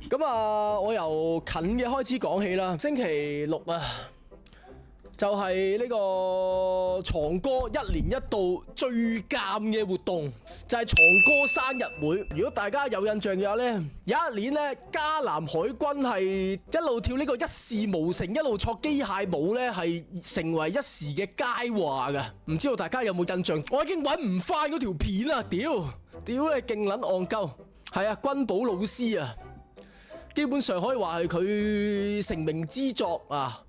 咁啊，我由近嘅開始講起啦。星期六啊，就係呢個藏哥一年一度最尷嘅活動，就係藏哥生日會。如果大家有印象嘅話呢，有一年呢，迦南海軍係一路跳呢個一事無成，一路挫機械舞呢，係成為一時嘅佳話㗎。唔知道大家有冇印象？我已經揾唔翻嗰條片啦！屌你勁撚戇鳩！係啊，君寶老師啊！基本上可以話係佢成名之作啊！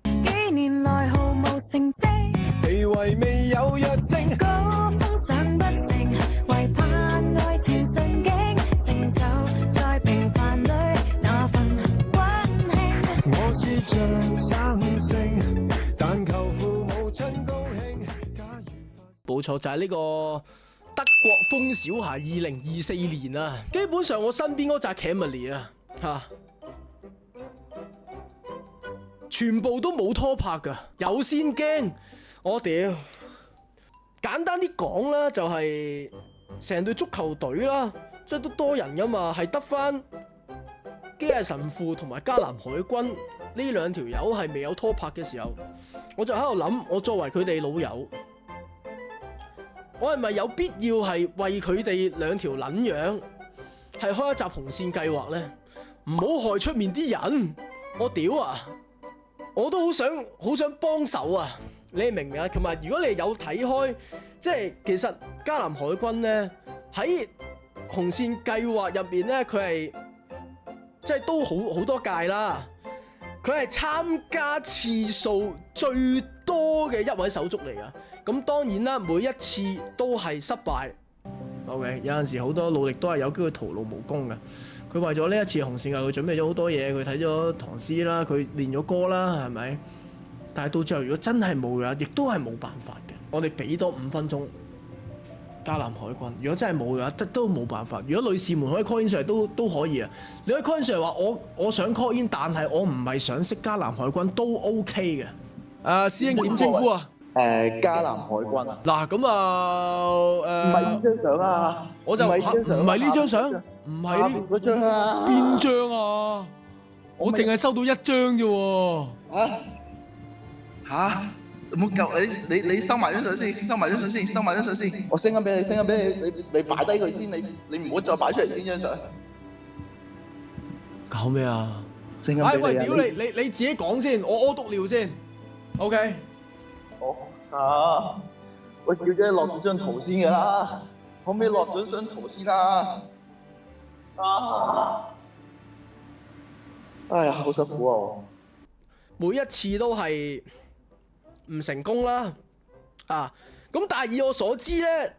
幾年來毫無成績，地位未有躍升，高峰上不成，唯盼愛情順境，成就在平凡裏那份溫馨。我是像生性，但求父母親高興。冇錯，就係呢個德國風小孩2024年啊！基本上我身邊嗰扎 Camille 啊！全部都冇拖拍㗎，有先驚我屌！簡單啲講啦，就係成隊足球隊啦，即係都多人㗎嘛，係得返機械神父同埋迦南海軍呢兩條友係未有拖拍嘅時候，我就喺度諗，我作為佢哋老友，我係咪有必要係為佢哋兩條撚樣係開一集紅線計劃呢？唔好害出面啲人，我屌啊！我都好想幫手啊！你明唔明啊？同埋如果你有睇開，即係其實迦南海軍咧喺紅線計劃入面咧，佢係即係都好多屆啦。佢係參加次數最多嘅一位手足嚟噶。咁當然啦，每一次都係失敗。OK， 有陣時好多努力都係有機會徒勞無功嘅。佢為咗呢一次紅線佢準備咗好多嘢，佢睇咗唐詩啦，佢練咗歌啦，係咪？但係到最後如果真係冇嘅話，亦都係冇辦法嘅。我哋俾多5分鐘迦南海軍，如果真係冇嘅話，都冇辦法。如果女士們可以 call in 上嚟都可以啊。你可以 call in 上嚟話我想 call in， 但係我唔係想識迦南海軍都 OK 嘅。師兄點稱呼啊？迦南海軍啊！嗱咁啊，唔係呢張相啊，我就唔係呢張相，唔係呢嗰張啊，邊張啊？我淨係收到一張啫喎。嚇？冇夠你收埋張相先，收埋張相先，收埋張相先。我 send 緊俾你，send 緊俾你，你擺低佢先，你唔好再擺出嚟先張相。搞咩啊？ send 緊俾喂，你啊！屌你自己講先，我屙督尿先。OK。喂，叫姐落咗張圖先㗎啦，可唔可以落咗張圖先啊？哎呀，好辛苦啊！每一次都係唔成功啦，咁但係以我所知咧，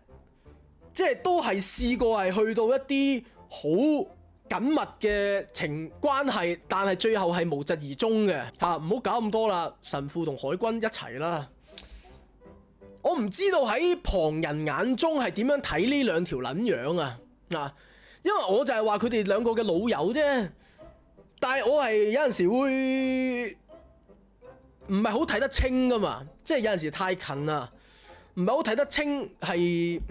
即係都係試過係去到一啲好緊密嘅情關係，但係最後係無疾而終嘅唔好搞咁多啦，神父同海軍一齊啦。我唔知道喺旁人眼中係點樣睇呢兩條撚樣啊！因為我就係話佢哋兩個嘅老友啫，但係我係有陣時會唔係好睇得清噶嘛，即係有陣時太近啦，唔係好睇得清係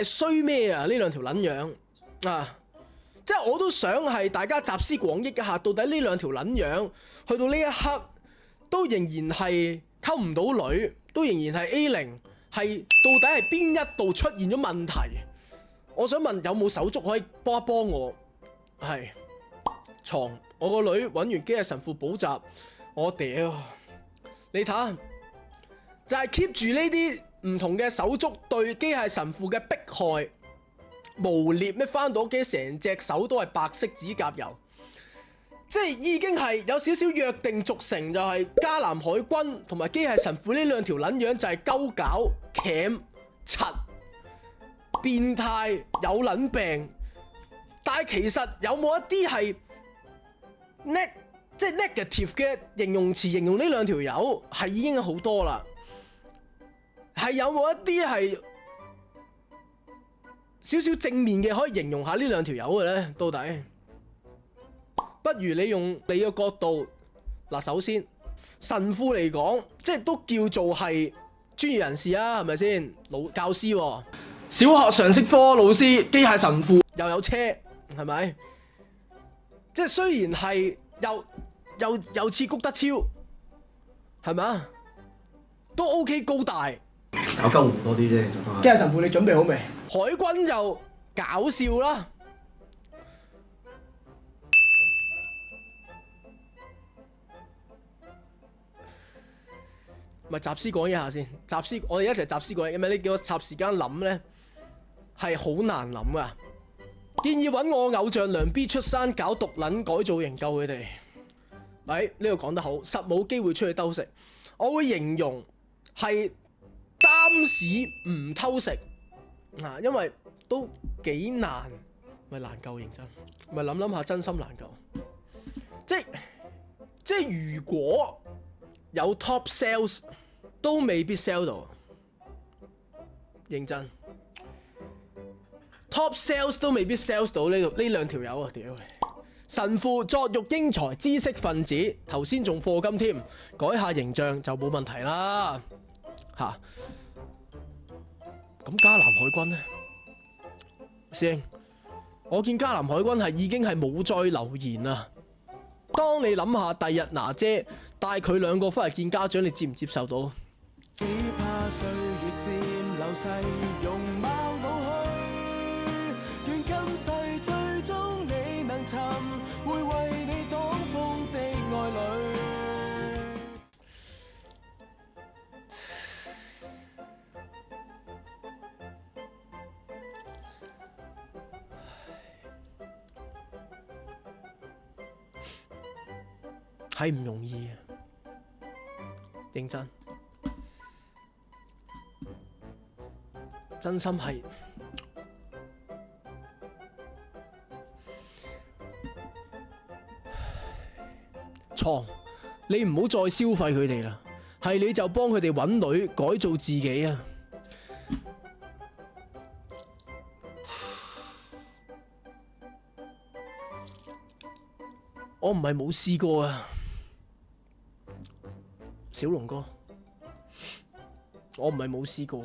衰咩啊？呢兩條撚樣即係我都想係大家集思廣益一下，到底呢兩條撚樣去到呢一刻都仍然係溝唔到女，都仍然係 A0， 係到底係邊一度出現咗問題？我想問有冇手足可以幫一幫我？係床，我個女揾完機械神父補習，我屌你睇下，就係 keep 住呢啲唔同嘅手足對機械神父嘅迫害、誣蔑咩？翻到屋企成隻手都係白色指甲油。即係已經係有少少約定俗成，就係迦南海軍同埋機械神父呢兩條撚樣就係鳩搞、鉗、柒、變態、有撚病。但係其實有冇一啲係即係 negative 嘅形容詞形容呢兩條友係已經好多啦？係有冇一啲係少少正面嘅可以形容下呢兩條友嘅咧？到底？不如你用你嘅角度嗱，首先神父嚟講，即係都叫做係專業人士啊，係咪先？老教師、小學常識科老師、機械神父又有車係咪？即係雖然係又似谷德超，係咪啊？都 OK 高大。搞鳩湖多啲啫，其實都係。今日神父，你準備好未？海軍就搞笑啦。咪集思廣益下先，我哋一齊集思廣益，因為你叫我插時間諗咧，係好難諗噶。建議揾我偶像梁 B 出山搞毒撚改造營救佢哋。喂，呢個講得好，實冇機會出去兜食。我會形容係擔屎唔偷食啊，因為都幾難，咪難救認真，咪諗下真心難救。即係如果有 top sales 都未必 sell 到，認真 top sales 都未必 sell 到呢兩條友啊！屌，神父作育英才知識分子，頭先仲課金添，改下形象就冇問題啦嚇。咁加南海軍呢？師兄，我見加南海軍係已經係冇再留言啦。當你諗下，第日娜姐帶佢兩個翻嚟見家長，你接唔接受到？只怕歲月漸流逝，容貌老去，願今世最終你能尋，會為你擋風的愛侶。係唔容易啊！認真，真心係床，你唔好再消費佢哋啦，係你就幫佢哋揾女改造自己啊！我唔係冇試過啊！小龍哥，我唔係冇試過。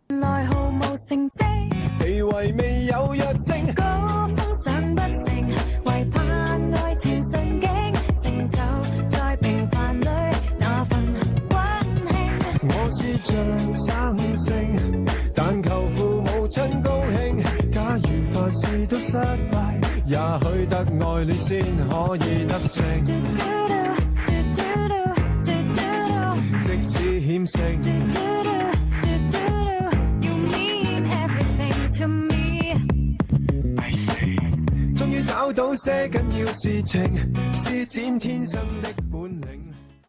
內毫無成績，地位未有躍升，高峰上不成，唯盼愛情順境，成就在平凡裏那份溫馨。我是像生性，但求父母親高興。假如凡事都失敗，也許得愛戀先可以得勝。即使險勝，終於找到些緊要事情，施展天生的本領。